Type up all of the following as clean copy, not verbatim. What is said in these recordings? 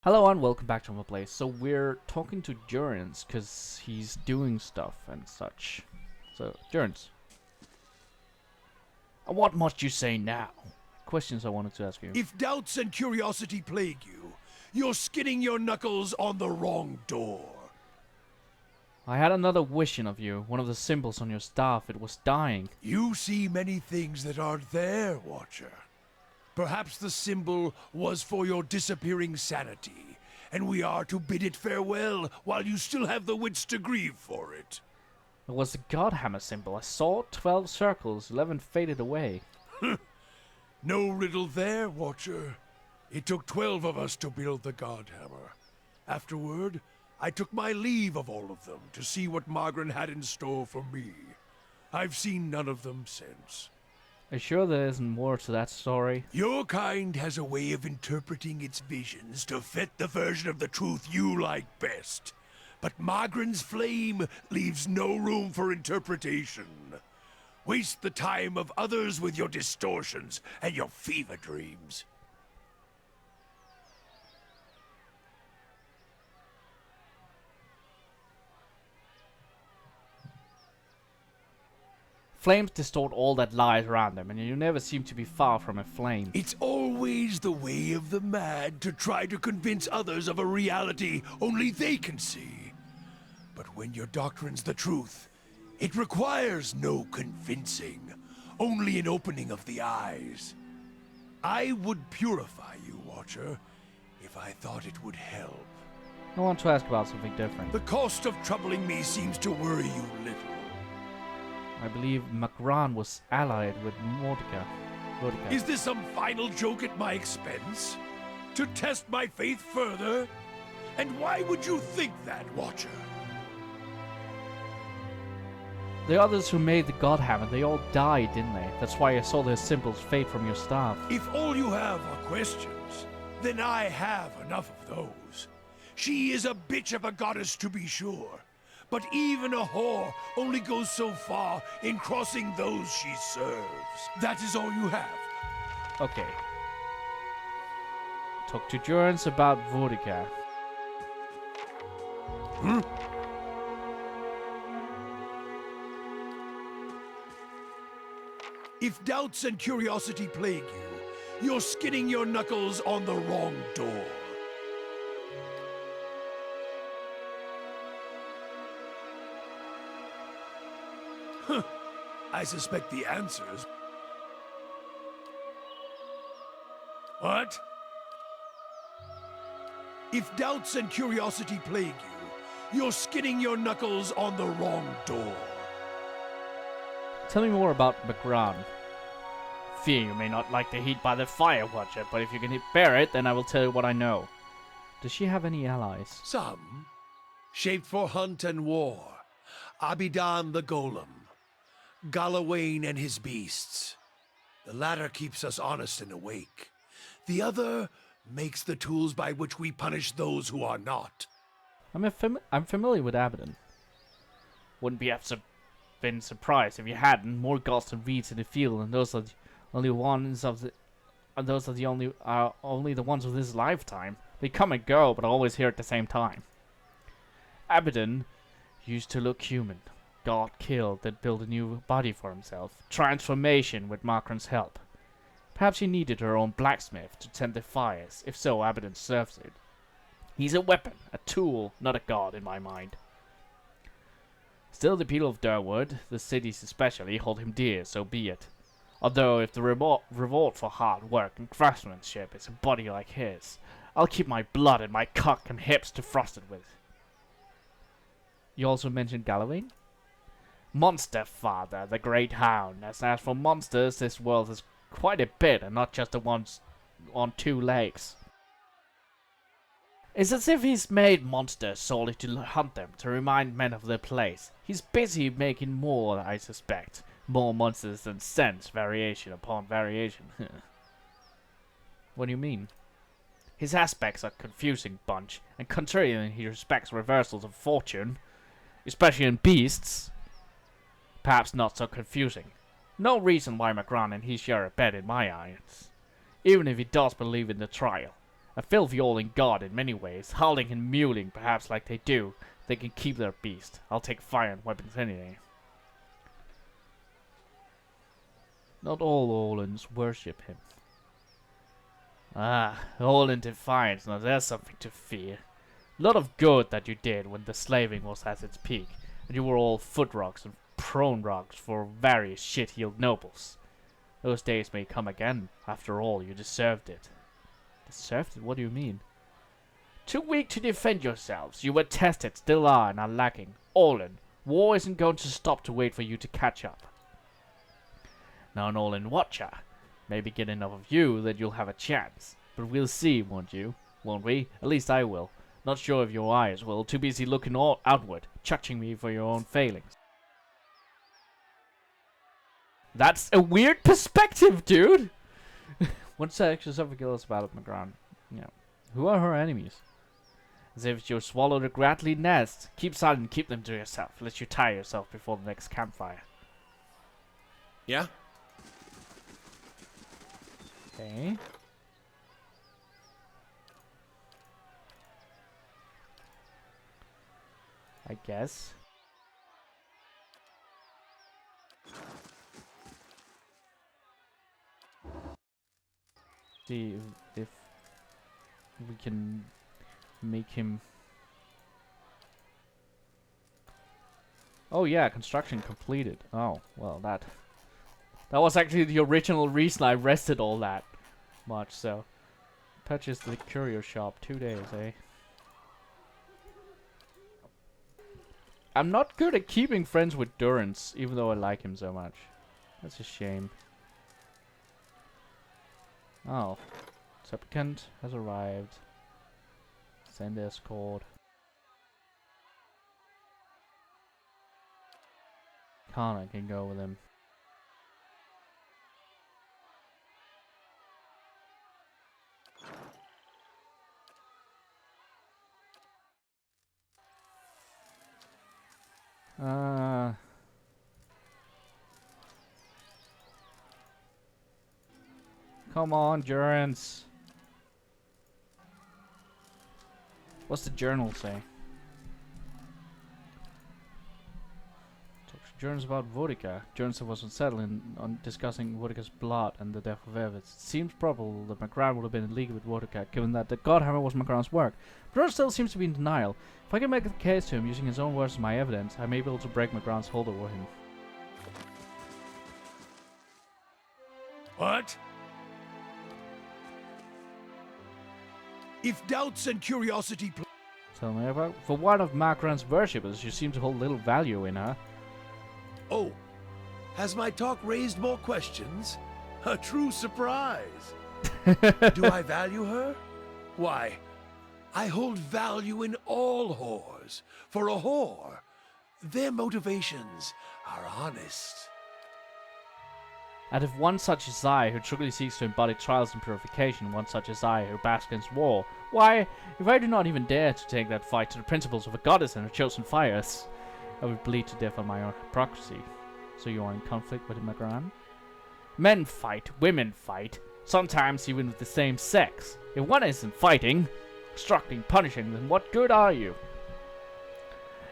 Hello and welcome back to my place. So we're talking to Jurens because he's doing stuff and such. So, Jurens, what must you say now? Questions I wanted to ask you. If doubts and curiosity plague you, you're skidding your knuckles on the wrong door. I had another vision of you, one of the symbols on your staff. It was dying. You see many things that aren't there, Watcher. Perhaps the symbol was for your disappearing sanity, and we are to bid it farewell while you still have the wits to grieve for it. It was the Godhammer symbol. I saw 12 circles, 11 faded away. No riddle there, Watcher. It took 12 of us to build the Godhammer. Afterward, I took my leave of all of them to see what Margaret had in store for me. I've seen none of them since. Are you sure there isn't more to that story? Your kind has a way of interpreting its visions to fit the version of the truth you like best. But Margaret's flame leaves no room for interpretation. Waste the time of others with your distortions and your fever dreams. Flames distort all that lies around them, and you never seem to be far from a flame. It's always the way of the mad to try to convince others of a reality only they can see. But when your doctrine's the truth, it requires no convincing, only an opening of the eyes. I would purify you, Watcher, if I thought it would help. I want to ask about something different. The cost of troubling me seems to worry you little. I believe Macron was allied with Mordecai. Is this some final joke at my expense? To test my faith further? And why would you think that, Watcher? The others who made the Godhammer, they all died, didn't they? That's why I saw their symbols fade from your staff. If all you have are questions, then I have enough of those. She is a bitch of a goddess, to be sure. But even a whore only goes so far in crossing those she serves. That is all you have. Okay. Talk to Jurens about Vodka. If doubts and curiosity plague you, you're skidding your knuckles on the wrong door. I suspect the answers. What? If doubts and curiosity plague you, you're skidding your knuckles on the wrong door. Tell me more about Macron. Fear you may not like the heat by the fire, Watcher, but if you can bear it, then I will tell you what I know. Does she have any allies? Some, shaped for hunt and war. Abidan the Golem. Galawain and his beasts. The latter keeps us honest and awake. The other makes the tools by which we punish those who are not. I'm familiar with Abaddon. Wouldn't been surprised if you hadn't. More gods and weeds in the field, and those are the only ones of the. And those are the only the ones of this lifetime. They come and go, but always here at the same time. Abaddon used to look human. Got killed, then built a new body for himself. Transformation with Makron's help. Perhaps he needed her own blacksmith to tend the fires. If so, Abaddon serves it. He's a weapon, a tool, not a god in my mind. Still, the people of Durwood, the cities especially, hold him dear, so be it. Although, if the reward for hard work and craftsmanship is a body like his, I'll keep my blood and my cock and hips to frost it with. You also mentioned Galawain? Monster Father, the Great Hound. As for monsters, this world is quite a bit, and not just the ones on two legs. It's as if he's made monsters solely to hunt them, to remind men of their place. He's busy making more, I suspect. More monsters than sense, variation upon variation. What do you mean? His aspects are confusing bunch, and considering he respects reversals of fortune, especially in beasts, perhaps not so confusing. No reason why Macron and he share a bed in my eyes. Even if he does believe in the trial. A filthy all-in god in many ways, howling and mewling perhaps like they do. They can keep their beast. I'll take fire and weapons anything. Not all Orlins worship him. Ah, Orlin defiance, now there's something to fear. A lot of good that you did when the slaving was at its peak, and you were all foot rocks and prone rocks for various shit-heeled nobles. Those days may come again. After all, you deserved it. Deserved it? What do you mean? Too weak to defend yourselves. You were tested, still are, and are lacking. Orlin, war isn't going to stop to wait for you to catch up. Now an Orlin watcher. Maybe get enough of you that you'll have a chance. But we'll see, won't you? Won't we? At least I will. Not sure if your eyes will. Too busy looking all outward, judging me for your own failings. That's a weird perspective, dude! What's the extra something else about it, McGran? Yeah. Who are her enemies? As if you swallowed a grattly nest. Keep silent, keep them to yourself, lest you tire yourself before the next campfire. Yeah? Okay. I guess. See if we can make him. Oh yeah, construction completed. Oh well, that was actually the original reason I rested all that much. So purchase the curio shop, 2 days, eh? I'm not good at keeping friends with Durance, even though I like him so much. That's a shame. Oh. Supplicant has arrived. Send escort. Connor can go with him. Come on, Durance. What's the journal say? Journals about Vodka. Journals was unsettling on discussing Vodka's blood and the death of Evans. It seems probable that McGran would have been in league with Vodka, given that the Godhammer was McGran's work. But still seems to be in denial. If I can make the case to him using his own words as my evidence, I may be able to break McGran's hold over him. What? If doubts and curiosity Tell me about. For one of McGran's worshippers, you seem to hold little value in her. Oh, has my talk raised more questions? A true surprise. Do I value her? Why, I hold value in all whores. For a whore, their motivations are honest. And if one such as I, who truly seeks to embody trials and purification, one such as I, who basks against war, why, if I do not even dare to take that fight to the principles of a goddess and her chosen fires, I would bleed to death on my own hypocrisy. So you are in conflict with McGran? Men fight, women fight, sometimes even with the same sex. If one isn't fighting, instructing, punishing, then what good are you?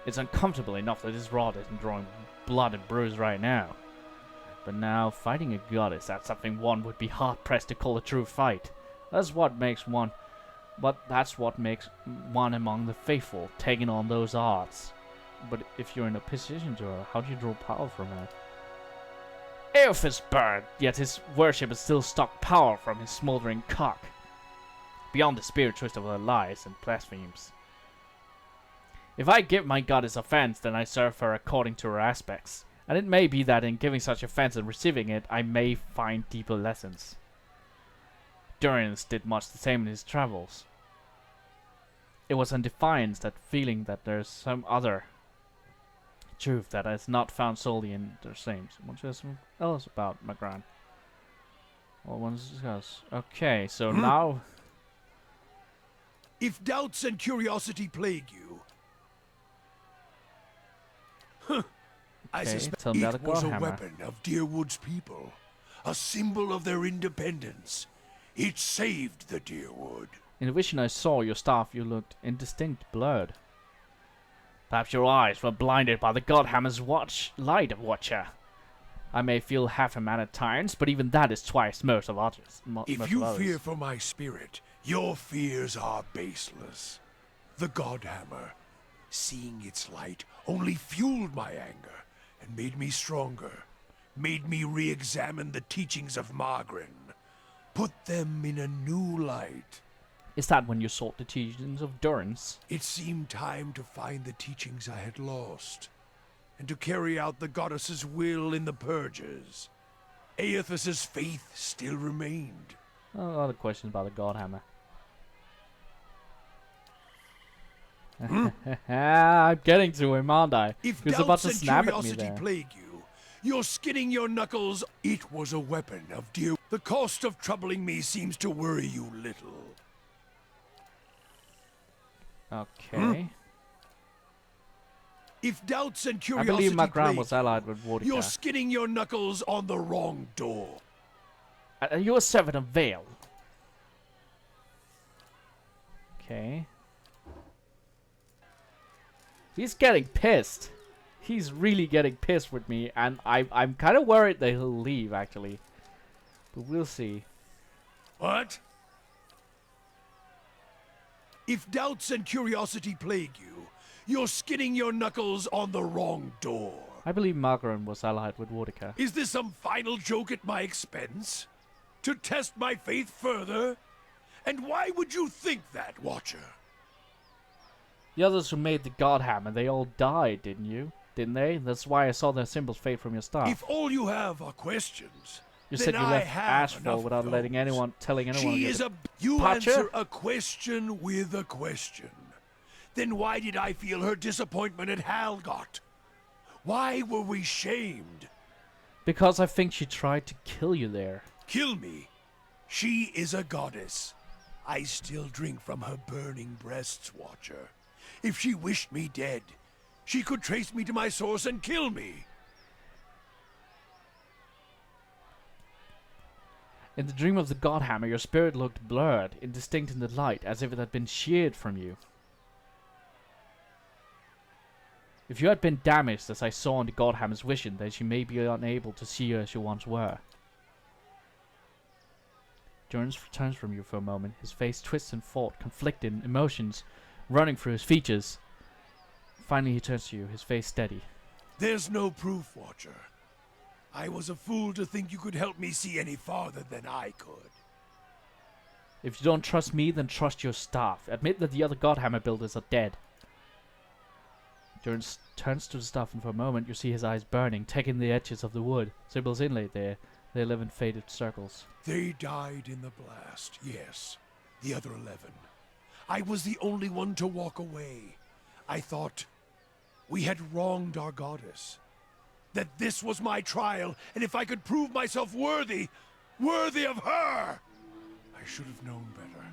It's uncomfortable enough that this rod isn't drawing blood and bruise right now. But now, fighting a goddess, that's something one would be hard-pressed to call a true fight. That's what makes one among the faithful, taking on those odds. But if you're in opposition to her, how do you draw power from her? Eof is burned, yet his worship is still stock power from his smoldering cock. Beyond the spirit twist of her lies and blasphemes. If I give my goddess offense, then I serve her according to her aspects. And it may be that in giving such offense and receiving it, I may find deeper lessons. Durance did much the same in his travels. It was in defiance, that feeling that there's some other truth that is not found solely in their claims. Want to hear something else about McGran? Well, want to discuss. Okay, so now. If doubts and curiosity plague you, I suspect it was a weapon of Deerwood's people, a symbol of their independence. It saved the Deerwood. In the vision I saw your staff, you looked indistinct, blurred. Perhaps your eyes were blinded by the Godhammer's light, Watcher. I may feel half a man at times, but even that is twice most of others. If you fear for my spirit, your fears are baseless. The Godhammer, seeing its light, only fueled my anger and made me stronger. Made me re-examine the teachings of Margarin. Put them in a new light. Is that when you sought the teachings of Durance? It seemed time to find the teachings I had lost, and to carry out the goddess's will in the purges. Aethys's faith still remained. A lot of questions about the Godhammer. I'm getting to him, aren't I? If He was about doubts to and snap at me curiosity there. plague you, you're skinning your knuckles. It was a weapon of dear. The cost of troubling me seems to worry you little. Okay. If doubts and I curiosity believe Magran plague was allied with you're Vortica. skinning your knuckles on the wrong door. You're a servant of Vale. Okay. He's getting pissed. He's really getting pissed with me, and I'm kind of worried that he'll leave, actually. But we'll see. What? If doubts and curiosity plague you, you're skinning your knuckles on the wrong door. I believe Margaret was allied with Vortica. Is this some final joke at my expense? To test my faith further? And why would you think that, Watcher? The others who made the Godhammer, they all died, didn't you? Didn't they? That's why I saw their symbols fade from your staff. If all you have are questions, You then said you I left have Ashfall enough without of telling those. anyone. She is a... You Patcher? answer a question with a question. Then why did I feel her disappointment at Halgot? Why were we shamed? Because I think she tried to kill you there. Kill me? She is a goddess. I still drink from her burning breasts, Watcher. If she wished me dead, she could trace me to my source and kill me. In the dream of the Godhammer, your spirit looked blurred, indistinct in the light, as if it had been sheared from you. If you had been damaged, as I saw in the Godhammer's vision, then she may be unable to see you as you once were. Jones returns from you for a moment, his face twists in thought, conflicting emotions running through his features. Finally he turns to you, his face steady. There's no proof, Watcher. I was a fool to think you could help me see any farther than I could. If you don't trust me, then trust your staff. Admit that the other Godhammer builders are dead. Jones turns to the staff, and for a moment you see his eyes burning, taking the edges of the wood. Symbols inlaid there. They live in faded circles. They died in the blast, yes. The other 11. I was the only one to walk away. I thought we had wronged our goddess. That this was my trial, and if I could prove myself worthy of her! I should have known better.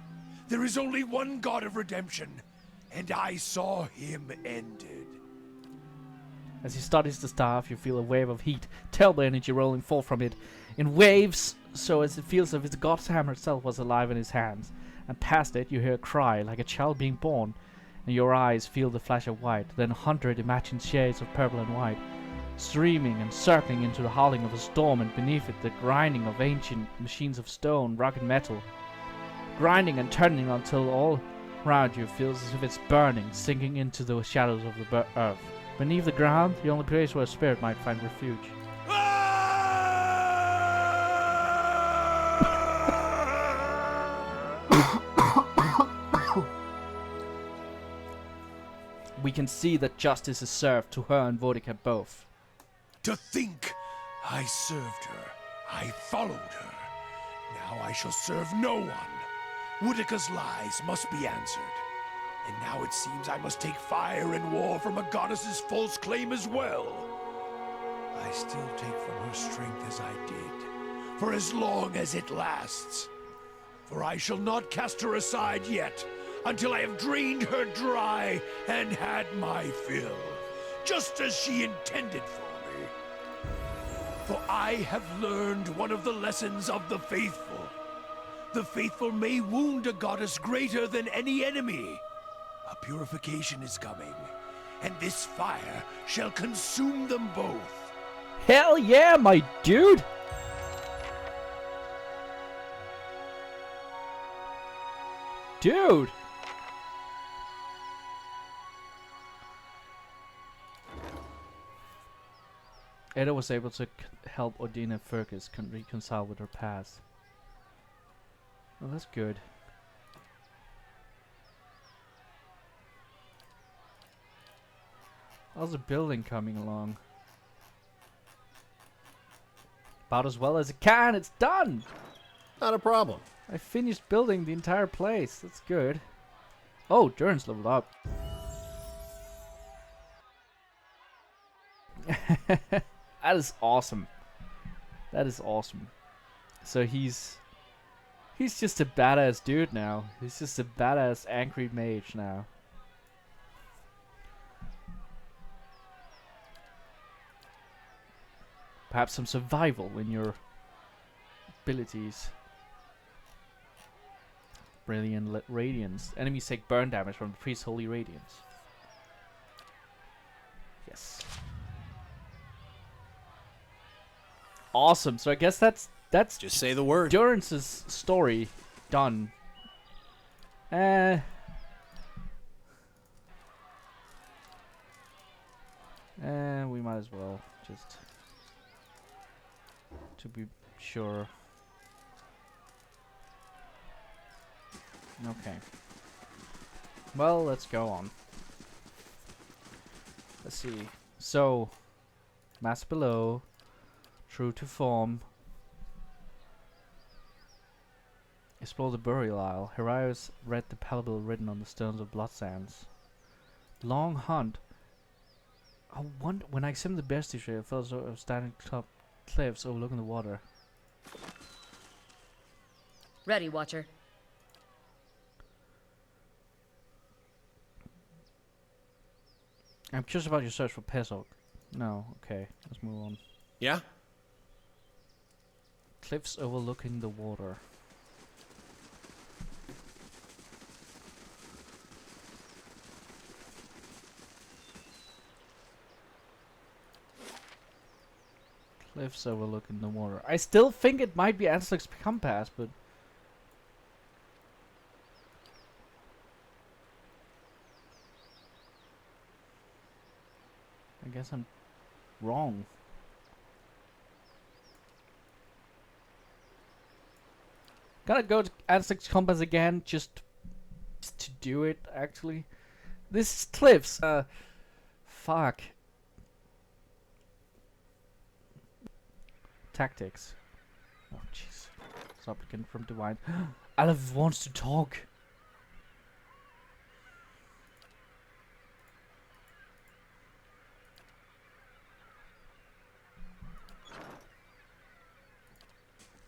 There is only one God of redemption, and I saw him ended. As he studies the staff, you feel a wave of heat, terrible energy rolling forth from it, in waves, so as it feels as if the God's hammer itself was alive in his hands. And past it, you hear a cry, like a child being born, and your eyes feel the flash of white, then 100 imagined shades of purple and white, streaming and circling into the howling of a storm, and beneath it the grinding of ancient machines of stone, rock and metal, grinding and turning until all round you feels as if it's burning, sinking into the shadows of the earth. Beneath the ground, the only place where a spirit might find refuge. We can see that justice is served to her and Vortica both. To think I served her, I followed her. Now I shall serve no one. Woodica's lies must be answered. And now it seems I must take fire and war from a goddess's false claim as well. I still take from her strength as I did, for as long as it lasts. For I shall not cast her aside yet, until I have drained her dry and had my fill, just as she intended for me. For I have learned one of the lessons of the faithful. The faithful may wound a goddess greater than any enemy. A purification is coming, and this fire shall consume them both. Hell yeah, my dude! Dude! Ada was able to help Odina Fergus reconcile with her past. Well, that's good. How's the building coming along? About as well as it can. It's done! Not a problem. I finished building the entire place. That's good. Oh, Durin's leveled up. That is awesome. That is awesome. So he's just a badass dude now. He's just a badass angry mage now. Perhaps some survival in your abilities. Brilliant radiance. Enemies take burn damage from the priest's holy radiance. Yes. Awesome. So I guess that's Just say the word. Durance's story done. We might as well just to be sure. Okay. Well, let's go on. Let's see. So, mass below, true to form. Explore the burial isle. Heraios read the pebble written on the stones of blood sands. Long hunt. I wonder, when I examined the bestiary, I felt as though I was standing atop cliffs overlooking the water. Ready, Watcher. I'm curious about your search for Pesok. No, okay, let's move on. Yeah? Cliffs overlooking the water. Cliffs overlooking the water. I still think it might be Anslick's compass, but I guess I'm wrong. Gotta go to Anslick's compass again, just to do it, actually. This is cliffs, fuck. Tactics. Oh, jeez. Supplicant from Divine. Aleph wants to talk.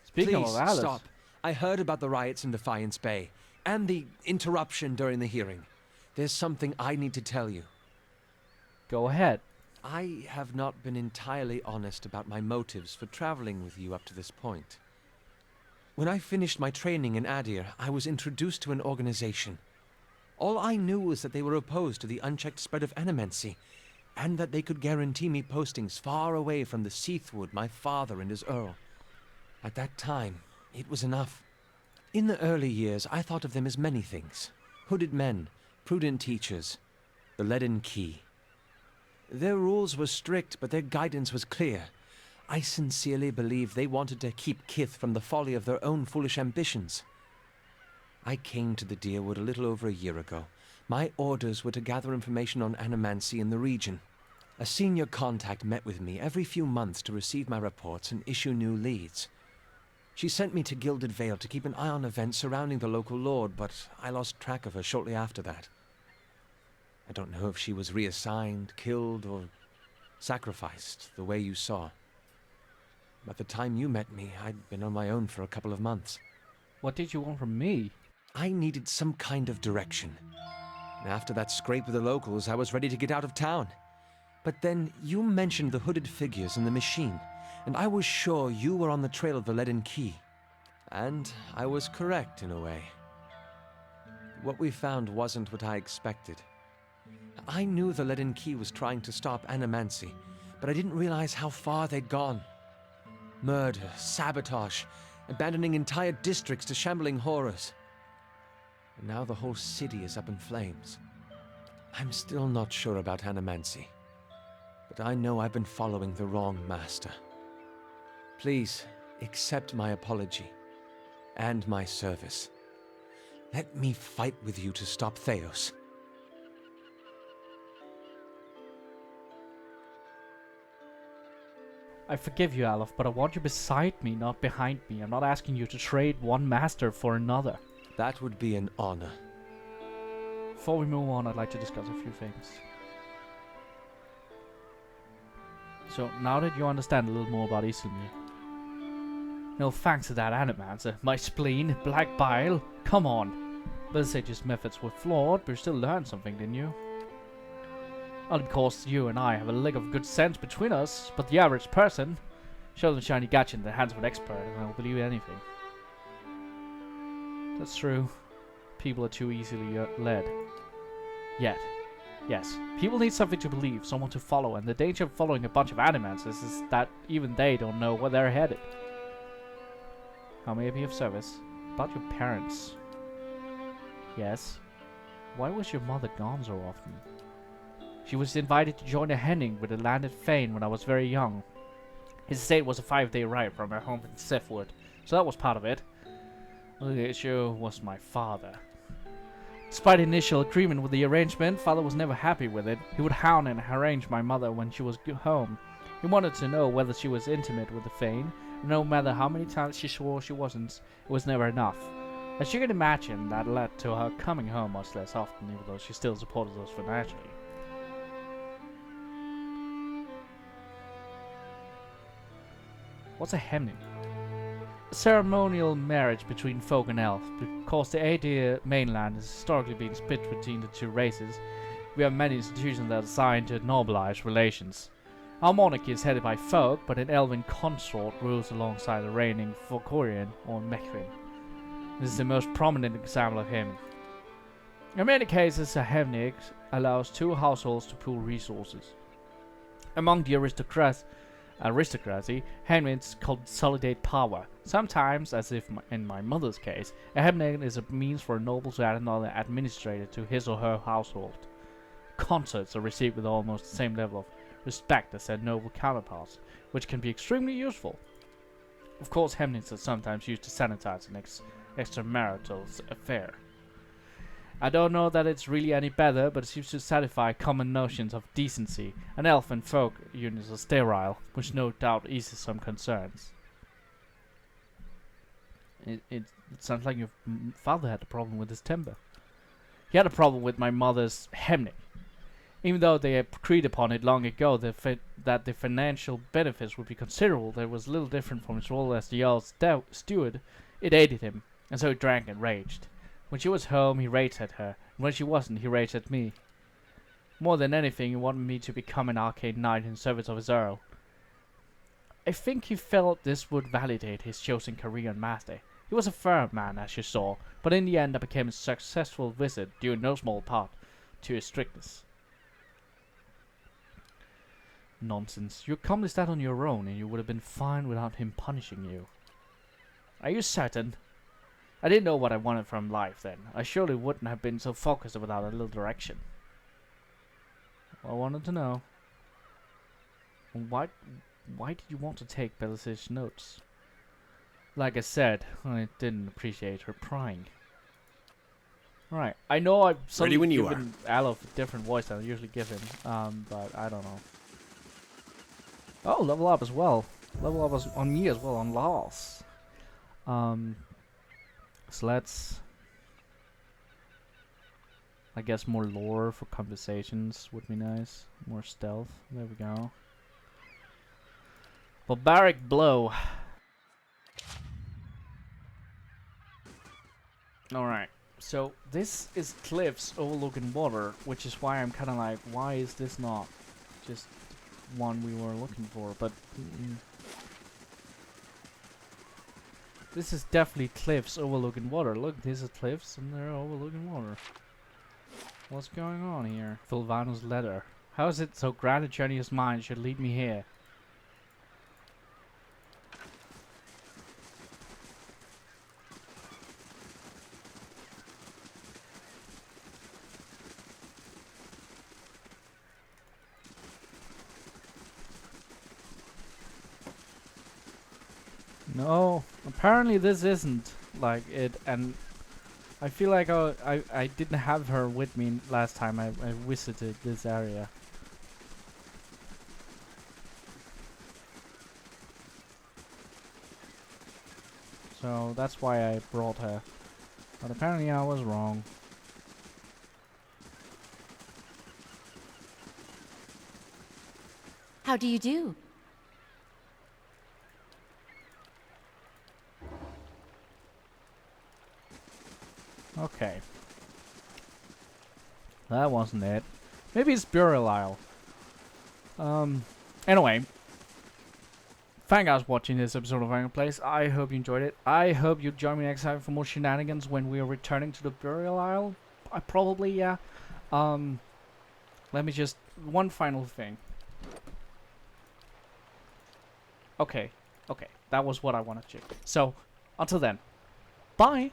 Speaking Please, of Aleph. stop. I heard about the riots in Defiance Bay, and the interruption during the hearing. There's something I need to tell you. Go ahead. I have not been entirely honest about my motives for traveling with you up to this point. When I finished my training in Adir, I was introduced to an organization. All I knew was that they were opposed to the unchecked spread of animency, and that they could guarantee me postings far away from the Seathwood my father and his Earl. At that time, it was enough. In the early years, I thought of them as many things. Hooded men, prudent teachers, the Leaden Key. Their rules were strict, but their guidance was clear. I sincerely believe they wanted to keep Kith from the folly of their own foolish ambitions. I came to the Deerwood a little over a year ago. My orders were to gather information on animancy in the region. A senior contact met with me every few months to receive my reports and issue new leads. She sent me to Gilded Vale to keep an eye on events surrounding the local lord, but I lost track of her shortly after that. I don't know if she was reassigned, killed, or sacrificed, the way you saw. By the time you met me, I'd been on my own for a couple of months. What did you want from me? I needed some kind of direction. And after that scrape with the locals, I was ready to get out of town. But then you mentioned the hooded figures in the machine, and I was sure you were on the trail of the Leaden Key. And I was correct in a way. What we found wasn't what I expected. I knew the Leaden Key was trying to stop animancy, but I didn't realize how far they'd gone. Murder, sabotage, abandoning entire districts to shambling horrors. And now the whole city is up in flames. I'm still not sure about animancy, but I know I've been following the wrong master. Please, accept my apology, and my service. Let me fight with you to stop Theos. I forgive you, Aleph, but I want you beside me, not behind me. I'm not asking you to trade one master for another. That would be an honor. Before we move on, I'd like to discuss a few things. So, now that you understand a little more about Isilmir, no thanks to that animancer, my spleen, black bile, come on. Belsage's methods were flawed, but you still learned something, didn't you? Only because you and I have a lick of good sense between us, but the average person, show them shiny gadget in the hands of an expert and they'll believe anything. That's true. People are too easily led. Yet, yes, people need something to believe, someone to follow, and the danger of following a bunch of animancers is that even they don't know where they're headed. How may I be of service? About your parents. Yes. Why was your mother gone so often? She was invited to join a henning with the landed Thane when I was very young. His estate was a 5-day ride from her home in Sethwood, so that was part of it. The issue was my father. Despite initial agreement with the arrangement, father was never happy with it. He would hound and harangue my mother when she was home. He wanted to know whether she was intimate with the Thane, and no matter how many times she swore she wasn't, it was never enough. As you can imagine, that led to her coming home much less often, even though she still supported us financially. What's a hemning? A ceremonial marriage between folk and elf. Because the Aedir mainland has historically been split between the two races, we have many institutions that are designed to normalize relations. Our monarchy is headed by folk, but an elven consort rules alongside a reigning Fokorian or Mechrin. This is the most prominent example of him. In many cases, a hemnig allows two households to pool resources. Among the aristocracy, hemnigs consolidate power. Sometimes, as if in my mother's case, a hemnig is a means for a noble to add another administrator to his or her household. Consorts are received with almost the same level of respect as their noble counterparts, which can be extremely useful. Of course, hemnigs are sometimes used to sanitize an extramarital affair. I don't know that it's really any better, but it seems to satisfy common notions of decency. And elf and folk unions are sterile, which no doubt eases some concerns. It sounds like your father had a problem with his timber. He had a problem with my mother's hemnig. Even though they had agreed upon it long ago that the financial benefits would be considerable, that was little different from his role as the Earl's steward. It aided him, and so he drank and raged. When she was home, he raged at her, and when she wasn't, he raged at me. More than anything, he wanted me to become an arcane knight in service of his Earl. I think he felt this would validate his chosen career and master. He was a firm man, as you saw, but in the end I became a successful wizard, due in no small part to his strictness. Nonsense. You accomplished that on your own, and you would have been fine without him punishing you. Are you certain? I didn't know what I wanted from life then. I surely wouldn't have been so focused without a little direction. I wanted to know. Why did you want to take Belsage's notes? Like I said, I didn't appreciate her prying. Right. I know I've suddenly given Aleph a different voice than I usually give him, but I don't know. Oh, level up as well. Level up on me as well, on Lars. So let's... I guess more lore for conversations would be nice. More stealth. There we go. Barbaric Blow. Alright. So this is cliffs overlooking water, which is why I'm kind of like, why is this not just one we were looking for? But This is definitely cliffs overlooking water. Look, these are cliffs and they're overlooking water. What's going on here? Fulvano's letter. How is it so grand a journey's mind should lead me here? No, apparently this isn't like it, and I feel like I didn't have her with me last time I visited this area. So that's why I brought her. But apparently I was wrong. How do you do? Okay. That wasn't it. Maybe it's Burial Isle. Anyway. Thank you guys for watching this episode of Iron Place. I hope you enjoyed it. I hope you join me next time for more shenanigans when we are returning to the Burial Isle. Probably, yeah. Let me just... One final thing. Okay. Okay. That was what I wanted to. So, until then. Bye!